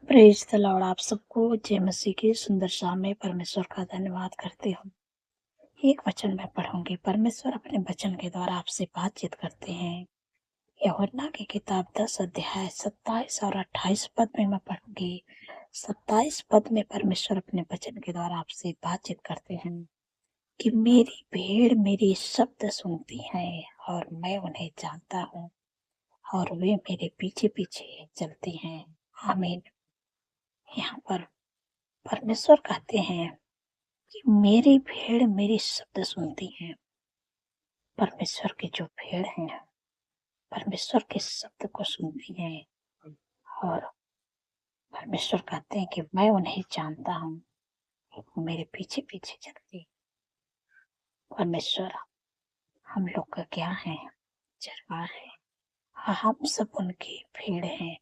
Praise the Lord. आप सबको जय मसीह की सुंदर शाम में परमेश्वर का धन्यवाद करती हूँ। एक वचन मैं पढ़ूंगी। परमेश्वर अपने वचन के द्वारा आपसे बातचीत करते हैं। यूहन्ना की किताब 10 अध्याय 27 और 28 पद में मैं पढ़ूंगी। 27 पद में परमेश्वर अपने वचन के द्वारा आपसे बातचीत करते हैं कि मेरी भेड़ मेरी शब्द सुनती है और मैं उन्हें जानता हूँ और वे मेरे पीछे पीछे चलती हैं। आमीन। यहाँ पर परमेश्वर कहते हैं कि मेरी भेड़ मेरी शब्द सुनती है। परमेश्वर की जो भेड़ हैं परमेश्वर के शब्द को सुनती हैं और परमेश्वर कहते हैं कि मैं उन्हें जानता हूँ, वो मेरे पीछे पीछे चलती। परमेश्वर हम लोग का क्या है? चरवाहा है। हम सब उनकी भेड़ हैं।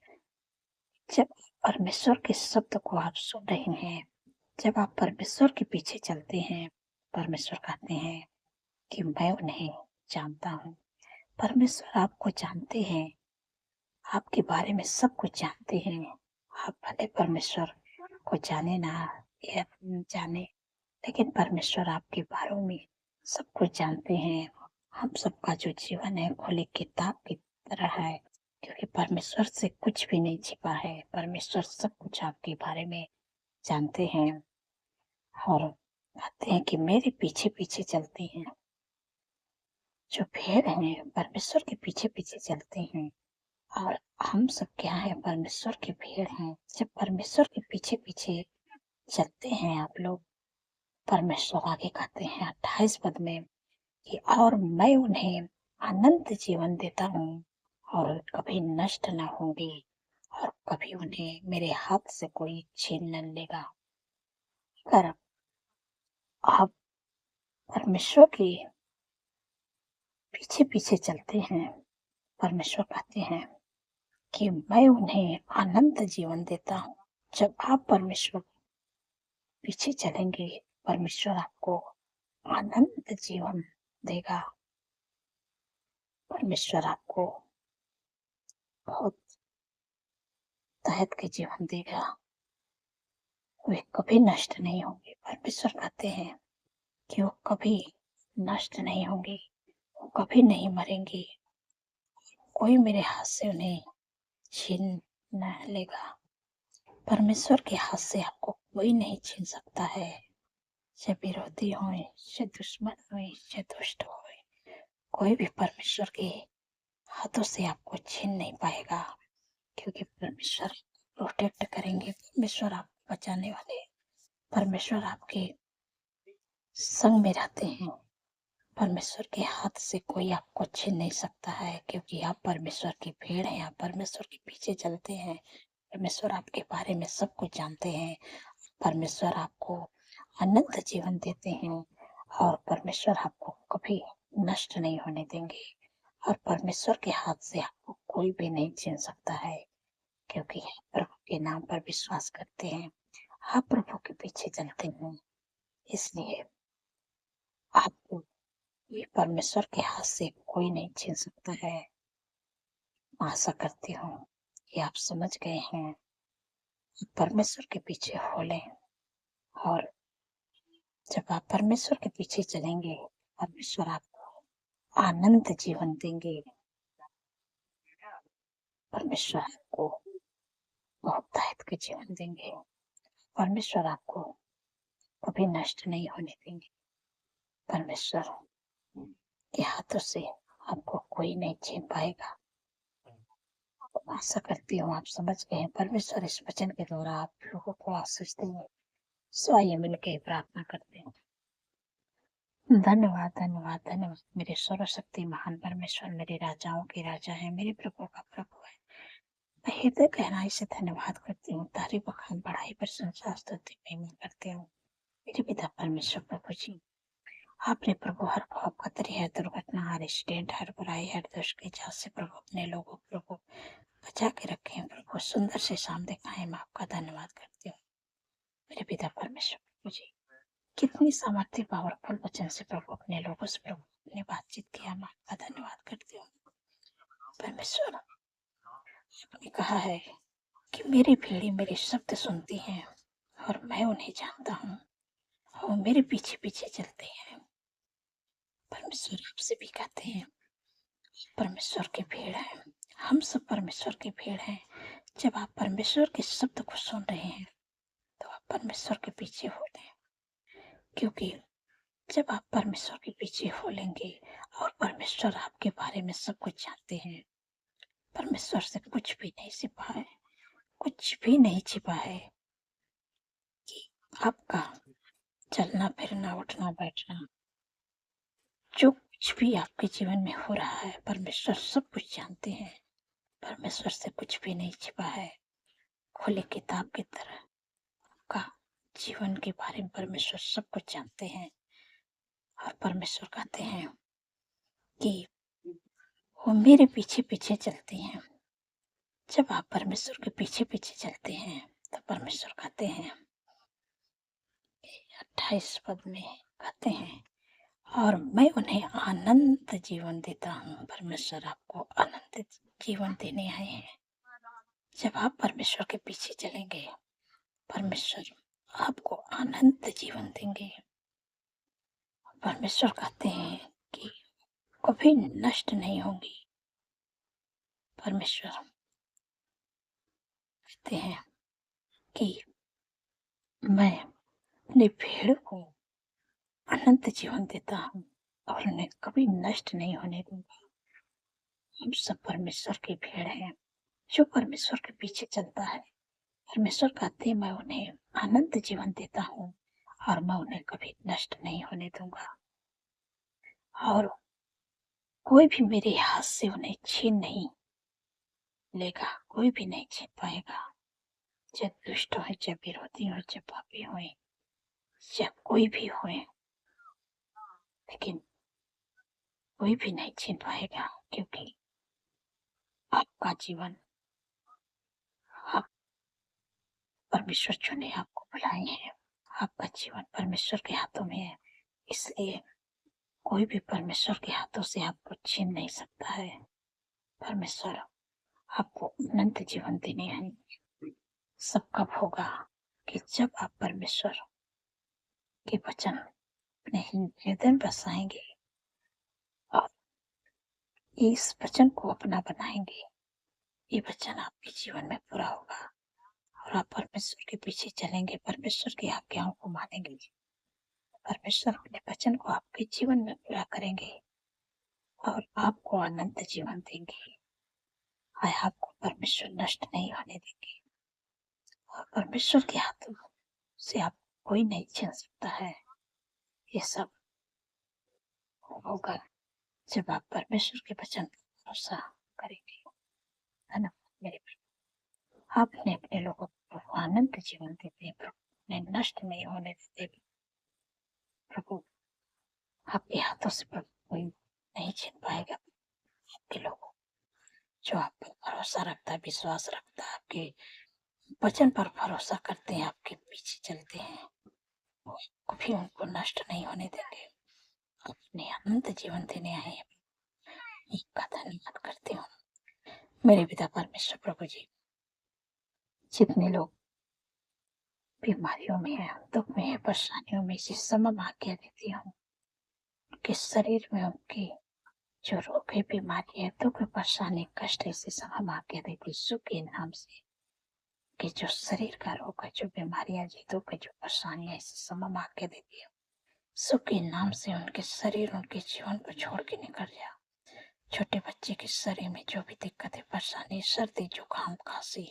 जब परमेश्वर के शब्द को आप सुन रहे हैं, जब आप परमेश्वर के पीछे चलते हैं, परमेश्वर कहते हैं कि मैं उन्हें जानता हूँ। परमेश्वर आपको जानते हैं, आपके बारे में सब कुछ जानते हैं। आप भले परमेश्वर को जाने ना या जाने, लेकिन परमेश्वर आपके बारे में सब कुछ जानते हैं। हम सबका जो जीवन है खुली किताब की तरह है, क्योंकि परमेश्वर से कुछ भी नहीं छिपा है। परमेश्वर सब कुछ आपके बारे में जानते हैं और कहते हैं कि मेरे पीछे पीछे चलती हैं। जो भेड़ हैं परमेश्वर के पीछे पीछे चलते हैं और हम सब क्या है? परमेश्वर की भेड़ हैं। जब परमेश्वर के पीछे पीछे चलते हैं आप लोग, परमेश्वर आगे कहते हैं 28 पद में कि और मैं उन्हें अनंत जीवन देता हूँ और कभी नष्ट न होंगे और कभी उन्हें मेरे हाथ से कोई छीन न लेगा। अगर आप परमेश्वर के पीछे पीछे चलते हैं, परमेश्वर कहते हैं कि मैं उन्हें अनंत जीवन देता हूँ। जब आप परमेश्वर पीछे चलेंगे, परमेश्वर आपको अनंत जीवन देगा। परमेश्वर आपको बहुत तहत के जीवन देगा। वे कभी नष्ट नहीं होंगे। परमेश्वर कहते हैं कि वो कभी नष्ट नहीं होंगे, वो कभी नहीं मरेंगे। कोई मेरे हाथ से उन्हें छीन न लेगा। परमेश्वर के हाथ से आपको कोई नहीं छीन सकता है। चाहे विरोधी होए, चाहे दुश्मन होए, चाहे दुष्ट होए, कोई भी परमेश्वर के हाथों से आपको छीन नहीं पाएगा, क्योंकि परमेश्वर प्रोटेक्ट करेंगे। परमेश्वर आपको बचाने वाले, परमेश्वर आपके संग में रहते हैं। परमेश्वर के हाथ से कोई आपको छीन नहीं सकता है, क्योंकि आप परमेश्वर की भेड़ हैं। आप परमेश्वर के पीछे चलते हैं। परमेश्वर आपके बारे में सब कुछ जानते हैं। परमेश्वर आपको अनंत जीवन देते हैं और परमेश्वर आपको कभी नष्ट नहीं होने देंगे और परमेश्वर के हाथ से आपको कोई भी नहीं छीन सकता है, क्योंकि प्रभु के नाम पर विश्वास करते हैं। आप प्रभु के पीछे चलते हैं, इसलिए आपको ये परमेश्वर के हाथ से कोई नहीं छीन सकता है। आशा करती हूँ कि आप समझ गए हैं। परमेश्वर के पीछे हो लें और जब आप परमेश्वर के पीछे चलेंगे, परमेश्वर आपको आनंद जीवन देंगे। परमेश्वर आपको बहुत तहत के जीवन देंगे। परमेश्वर आपको कभी नष्ट नहीं होने देंगे। परमेश्वर के हाथों से आपको कोई नहीं छीन पाएगा। आशा करती हूँ आप समझ गए हैं। परमेश्वर इस वचन के द्वारा आप लोगों को आशीष देंगे। सो आइए मिलकर प्रार्थना करते हैं। धन्यवाद धन्यवाद धन्यवाद मेरे सर्वशक्ति महान परमेश्वर, मेरे राजाओं के राजा है, मेरे प्रभु का प्रभु है। मैं हृदय गहराई से धन्यवाद करती हूँ। तारीफ बखान बढ़ाई प्रशंसा स्तुति महिमा करती हूँ। मेरे पिता परमेश्वर प्रभु जी, आपने प्रभु हर पाप खतरे, हर दुर्घटना, हर एक्सीडेंट, हर बुराई, हर दुष्ट जात से प्रभु अपने लोगों को प्रभु बचा के रखे हैं। प्रभु सुंदर से शाम दिखाए, मैं आपका धन्यवाद करती हूँ। मेरे पिता परमेश्वर प्रभु जी, कितनी सामर्थ्य पावरफुल वचन से प्रभु अपने लोगों से प्रभु अपने बातचीत किया, मैं आपका धन्यवाद करती हूँ। परमेश्वर आपने कहा है कि मेरी भेड़ें मेरे शब्द सुनती हैं और मैं उन्हें जानता हूँ। वो मेरे पीछे पीछे चलते हैं। परमेश्वर आपसे भी कहते हैं, परमेश्वर की भेड़ है। हम सब परमेश्वर की भेड़ हैं। जब आप परमेश्वर के शब्द को सुन रहे हैं तो आप परमेश्वर के पीछे हो लें, क्योंकि जब आप परमेश्वर के पीछे हो लेंगे और परमेश्वर आपके बारे में सब कुछ जानते हैं, परमेश्वर से कुछ भी नहीं छिपा है, कुछ भी नहीं छिपा है कि आपका चलना फिरना उठना बैठना जो कुछ भी आपके जीवन में हो रहा है, परमेश्वर सब कुछ जानते हैं। परमेश्वर से कुछ भी नहीं छिपा है। खुली किताब की तरह का जीवन के बारे में परमेश्वर सब कुछ जानते हैं। और परमेश्वर कहते हैं कि वो मेरे पीछे पीछे चलते हैं। जब आप परमेश्वर के पीछे पीछे चलते हैं तो परमेश्वर कहते हैं, 28 पद में कहते हैं, और मैं उन्हें आनंद जीवन देता हूँ। परमेश्वर आपको आनंद जीवन देने आए हैं। जब आप परमेश्वर के पीछे चलेंगे, परमेश्वर आपको आनंद जीवन देंगे। परमेश्वर कहते हैं कि कभी नष्ट नहीं होंगी। परमेश्वर कहते हैं कि मैं अपने भेड़ को अनंत जीवन देता हूँ और उन्हें कभी नष्ट नहीं होने दूंगा। हम सब परमेश्वर की भेड़ हैं जो परमेश्वर के पीछे चलता है। परमेश्वर कहते हैं, मैं उन्हें आनंद जीवन देता हूँ और मैं उन्हें कभी नष्ट नहीं होने दूंगा, और कोई भी मेरे हाथ से उन्हें छीन नहीं लेगा। कोई भी नहीं छीन पाएगा। चाहे दुष्ट हो, चाहे विरोधी हो, चाहे पापी हो, चाहे कोई भी हो, लेकिन कोई भी नहीं छीन पाएगा, क्योंकि आपका जीवन आप परमेश्वर चुने आपको बुलाए हैं। आपका जीवन परमेश्वर के हाथों में है, इसलिए कोई भी परमेश्वर के हाथों से आपको छीन नहीं सकता है। परमेश्वर आपको अनंत जीवन देने हैं। सब कब होगा कि जब आप परमेश्वर के वचन अपने हृदय में बसाएंगे और इस वचन को अपना बनाएंगे। ये वचन आपके जीवन में पूरा होगा और आप परमेश्वर के पीछे चलेंगे, परमेश्वर की आज्ञाओं को मानेंगे। परमेश्वर अपने वचन को आपके जीवन में पूरा करेंगे और आपको अनंत जीवन देंगे। आपको परमेश्वर नष्ट नहीं होने देंगे और परमेश्वर के हाथों से आप कोई नहीं छीन सकता है। ये सब होगा जब आप परमेश्वर के वचन पर भरोसा करेंगे। धन्यवाद मेरे प्रभु, आपने अपने लोगों को आनंद जीवन देते हैं प्रभु, उन्हें नष्ट नहीं होने देते प्रभु। आपके हाथों से प्रभु कोई नहीं छीन पाएगा। आपके लोगों जो आप पर भरोसा रखता है, विश्वास रखता है, आपके वचन पर भरोसा करते हैं, आपके पीछे चलते हैं, वो कभी उनको नष्ट नहीं होने देंगे। अपने अनंत जीवन देने आए हैं। का धन्यवाद करती हूँ मेरे पिता परमेश्वर प्रभु जी। जितने लोग बीमारियों में है, दुख में है, परेशानियों में, इसी समय आज्ञा देती हूँ उनके शरीर में, उनकी जो रोग है, बीमारी है, दुख, परेशानी, कष्ट, इसी समय आज्ञा देती यीशु के नाम से कि जो शरीर का रोग है, जो बीमारियां, जो दुख है, जो परेशानियां, इसी समय आज्ञा देती है यीशु के नाम से उनके शरीर, उनके जीवन को छोड़ के निकल जा। छोटे बच्चे के शरीर में जो भी दिक्कत है, परेशानी, सर्दी, जुकाम, खांसी,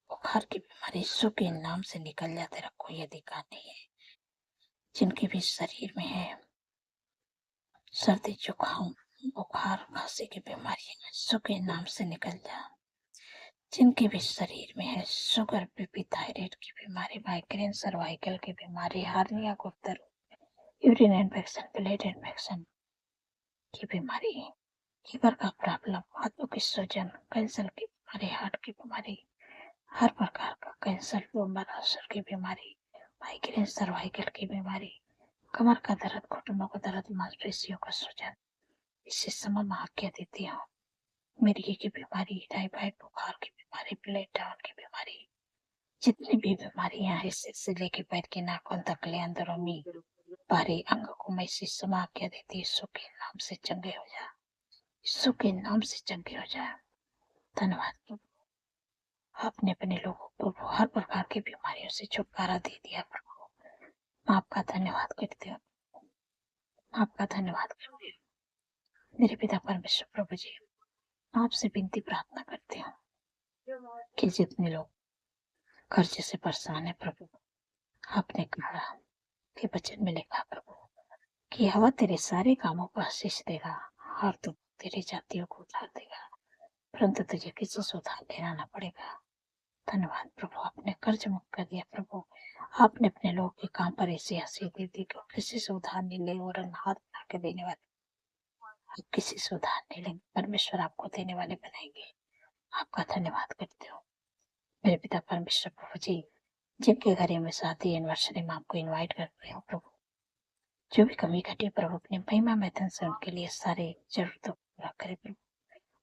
बुखार की बीमारी यीशु के नाम से निकल जाते, तेरा कोई अधिकार नहीं है। जिनके भी शरीर में है सर्दी, जुकाम, बुखार, खांसी की बीमारी यीशु के नाम से निकल जा। जिनके भी शरीर में है शुगर, बीपी, थायराइड की बीमारी, माइग्रेन, सर्वाइकल की बीमारी, हार्निया, गुप्त रोग, यूरिन इन्फेक्शन, ब्लड इन्फेक्शन की बीमारी, लीवर का प्रॉब्लम, हाथों की सूजन, कैंसर की बीमारी, हार्ट की बीमारी, हर प्रकार का कैंसर, ट्यूमर, अल्सर की बीमारी, माइग्रेन, सर्वाइकल की बीमारी, कमर का दर्द, घुटनों का दर्द, मांसपेशियों का सूजन, इसी समय मैं आज्ञा देती हूँ मिर्गी की बीमारी, टाइफाइड बुखार की बीमारी, ब्लड डाउन की बीमारी, जितनी भी बीमारियां हैं सिर से लेके पैर के नाखून तक ले अंदरूनी बाहरी अंग को मैं इसी समा के देती, यीशु के नाम से चंगे हो जा, यीशु के नाम से चंगे हो जा। धन्यवाद प्रभु, आपने अपने लोगों को हर प्रकार की बीमारियों से छुटकारा दे दिया प्रभु। मैं आपका धन्यवाद करती हूँ, आपका धन्यवाद करती हूँ। मेरे पिता परमेश्वर प्रभु जी, आपसे विनती प्रार्थना करती हूँ कि जितने लोग कर्जे से परेशान है प्रभु, आपने कहा कि वचन में लिखा प्रभु कि हवा तेरे सारे कामों पर आशीष देगा और तू तेरी जातियों को उधार देगा, परंतु तुझे किसी से उधार लेना न पड़ेगा। धन्यवाद प्रभु, आपने कर्ज मुक्त कर दिया प्रभु, आपने अपने लोगों के काम पर ऐसी आशीष दे दी कि किसी से उधार नहीं ले और हाथ उठा के देने वाले, आप किसी से उधार नहीं लेंगे, परमेश्वर आपको देने वाले बनाएंगे। आपका धन्यवाद करते हो मेरे पिता परमेश्वर प्रभु जी, जिनके घर में शादी एनिवर्सरी में आपको इन्वाइट कर रहे हो प्रभु, जो भी कमी घटी प्रभु अपनी महिमा में धन से उनके लिए सारे जरूरतों को पूरा करे प्रभु,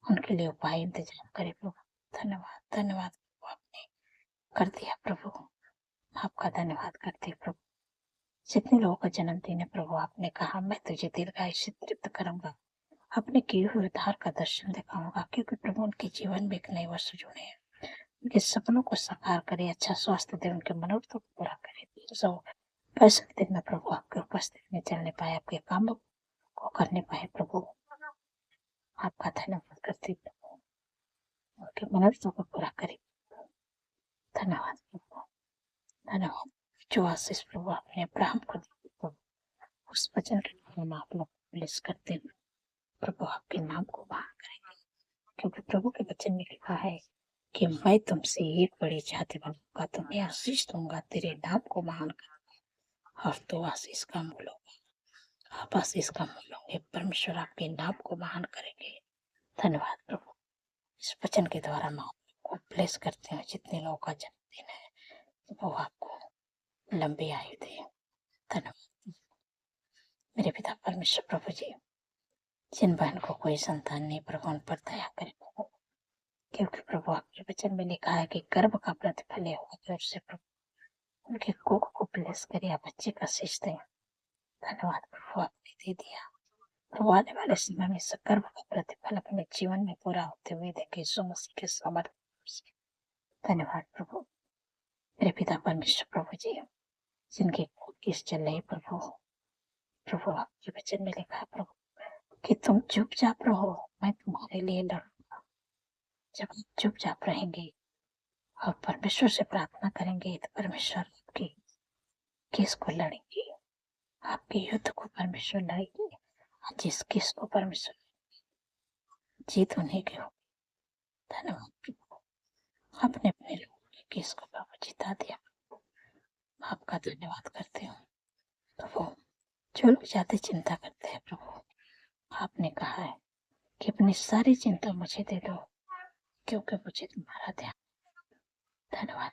उनके लिए उपाय इंतजाम करे प्रभु। धन्यवाद धन्यवाद प्रभु, आपने कर दिया प्रभु, आपका धन्यवाद करते प्रभु। जितने लोगों का जन्मदिन है प्रभु, आपने कहा मैं तुझे दीर्घायुष्य तृप्त करूंगा, अपने किए हुए उद्धार का दर्शन दिखाऊंगा, क्योंकि प्रभु उनके जीवन में एक नए वर्ष जुड़े हैं, उनके सपनों को साकार करे, अच्छा स्वास्थ्य दे, उनके मनोरथों को पूरा करे। सो पैसे दिन में प्रभु आपके उपस्थिति में चलने पाए, आपके कामों को करने पाए प्रभु, आपका धन्यवाद करते प्रभु, उनके मनोरथों को पूरा करे। धन्यवाद प्रभु, धन्यवाद। जो आशीष प्रभु आपने अब्राहम को दी प्रभु, उस वचन के नाम आप लोग ब्लेस करते हैं प्रभु, आपके नाम को महान करेंगे, क्योंकि प्रभु के वचन में लिखा है कि मैं तुमसे एक बड़ी जाति बनाऊंगा, तुम्हें आशीष दूंगा, तेरे नाम को महान करूंगा और तो आशीष का मूल होगा, आप आशीष का मूल होंगे, परमेश्वर आपके नाम को महान करेंगे। धन्यवाद प्रभु, इस वचन के द्वारा मैं आपको ब्लेस करते हैं। जितने लोगों का जन्मदिन है वो आपको लंबी आयु दे। धन्यवाद मेरे पिता परमेश्वर प्रभु जी, जिन बहन को कोई संतान नहीं प्रभु उन पर दया करे प्रभु, क्योंकि प्रभु आपके वचन में लिखा है कि गर्भ का प्रतिफल होगा जोर से प्रभु, उनके कोख को ब्लेस करे, आप बच्चे का शीश दें। धन्यवाद प्रभु, आपने दे दिया प्रभु, आने वाले समय में इस गर्भ का प्रतिफल अपने जीवन में पूरा होते हुए देखे यीशु मसीह के सामर्थ्य से। धन्यवाद प्रभु मेरे पिता परमेश्वर प्रभु जी, जिनके कोख किस चल रही प्रभु, प्रभु आपके वचन में लिखा है प्रभु कि तुम चुपचाप रहो, मैं तुम्हारे लिए लड़ूंगा। जब आप चुपचाप रहेंगे और परमेश्वर से प्रार्थना करेंगे तो परमेश्वर आपके केस को लड़ेंगे, आपके युद्ध को परमेश्वर लड़ेंगे, जिस केस को परमेश्वर जीत उन्हीं की होगी। धन्यवाद प्रभु, आपने अपने लोगों के केस को प्रभु जिता दिया, आपका धन्यवाद करते हूँ प्रभु। जो लोग ज्यादा चिंता करते हैं प्रभु, आपने कहा है कि अपनी सारी चिंता मुझे दे दो, क्योंकि मुझे तुम्हारा ध्यान। धन्यवाद,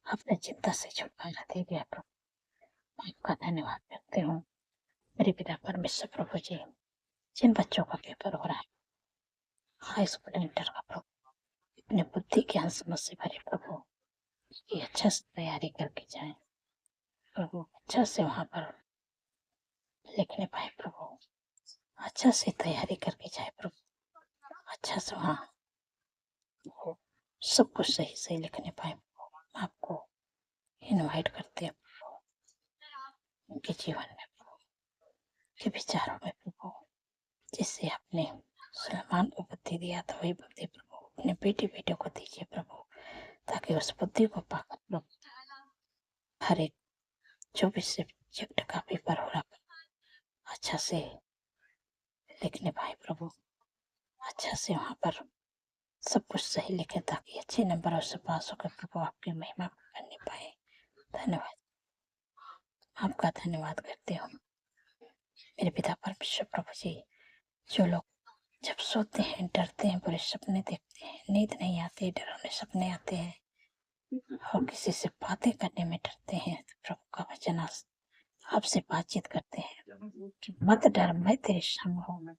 आपने चिंता से छुटकारा दे दिया प्रभु, आपका धन्यवाद करते हूँ मेरे पिता परमेश्वर प्रभु जी। जिन बच्चों का पेपर हो रहा है हाई स्कूल इंटर का प्रभु, अपने बुद्धि ज्ञान समझ से भरे प्रभु, कि अच्छा से तैयारी करके जाए प्रभु, अच्छा से वहां पर लिखने पाए प्रभु, अच्छा से तैयारी करके जाए प्रभु, अच्छा से वहाँ सब कुछ सही सही लिखने पाए प्रभु। आपको इनवाइट करते हैं प्रभु, उनके जीवन में प्रभु, के विचारों में प्रभु, जिससे आपने सुलेमान को बुद्धि दिया था वही बुद्धि प्रभु अपने बेटे बेटे को दीजिए प्रभु, ताकि उस बुद्धि को पाकर प्रभु हर एक जो भी सब्जेक्ट का पेपर हो रहा अच्छा से लिखने पाए प्रभु, अच्छा से वहाँ पर सब कुछ सही लिखे, ताकि अच्छे नंबरों से पास होकर प्रभु आपकी महिमा करने पाए। धन्यवाद, आपका धन्यवाद करते हो मेरे पिता परमेश्वर प्रभु जी। जो लोग जब सोते हैं डरते हैं, बुरे सपने देखते हैं, नींद नहीं आती, डरावने सपने आते हैं और किसी से बातें करने में डरते हैं, तो प्रभु का वचन आपसे बातचीत करते हैं कि मत डर, मैं तेरे संग हूँ,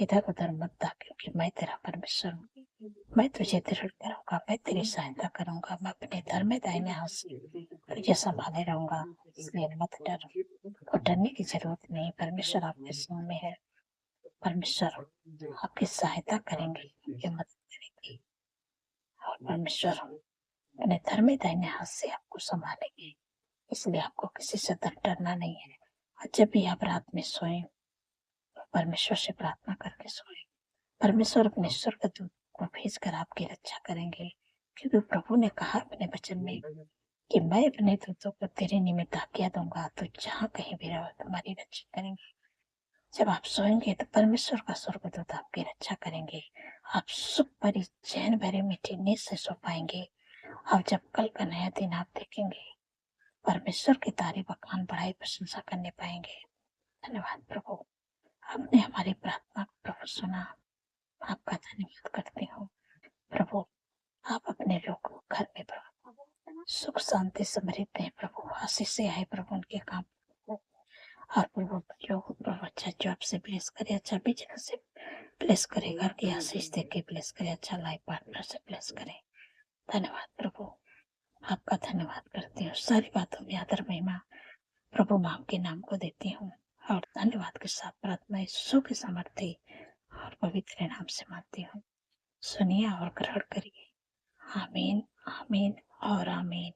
इधर उधर मत भाग, क्योंकि मैं तेरा परमेश्वर हूँ। मैं तुझे दृढ़ करूंगा, मैं तेरी सहायता करूंगा, मैं अपने धर्म में दाहिने हाथ से तुझे संभाले रहूंगा। इसलिए मत डर, और डरने की जरूरत नहीं। परमेश्वर आपके संग में है। परमेश्वर आपकी सहायता करेंगे, आपकी मदद करेंगे, और परमेश्वर अपने धर्म में दाहिने हाथ से आपको संभालेंगे। इसलिए आपको किसी से डरना नहीं है। और जब भी आप रात में सोएं, परमेश्वर से प्रार्थना करके सोएं। परमेश्वर अपने स्वर्गदूत को भेजकर आपकी रक्षा करेंगे, क्योंकि प्रभु ने कहा अपने वचन में कि मैं अपने दूतों को तेरे निमित्त आज्ञा दूंगा, तो जहाँ कहीं भी रहो तुम्हारी रक्षा करेंगे। जब आप सोएंगे तो परमेश्वर का स्वर्गदूत आपकी रक्षा करेंगे। आप सुख भरी चैन भरे मीठी नींद से सो पाएंगे। और जब कल का नया दिन आप देखेंगे, परमेश्वर की तारीफ बखान बढ़ाई प्रशंसा करने पाएंगे। धन्यवाद प्रभु, आपने हमारी प्रार्थना को प्रभु सुना। आपका धन्यवाद करती हूँ प्रभु। आप अपने लोगों को घर में प्रभु सुख शांति समृद्धि दें प्रभु, आशीष से आए प्रभु उनके काम को। और प्रभु जो प्रभु अच्छा जॉब से ब्लेस करे, अच्छा बिजनेस से ब्लेस करे, घर की आशीष दे के ब्लेस करे, अच्छा लाइफ पार्टनर से ब्लेस करे। धन्यवाद प्रभु, आपका धन्यवाद करती हूँ। सारी बातों में आदर महिमा प्रभु माँ के नाम को देती हूँ, और धन्यवाद के साथ प्रार्थना यीशु के समर्थी और पवित्र नाम से मानती हूँ। सुनिए और ग्रहण करिए। आमीन, आमीन और आमीन।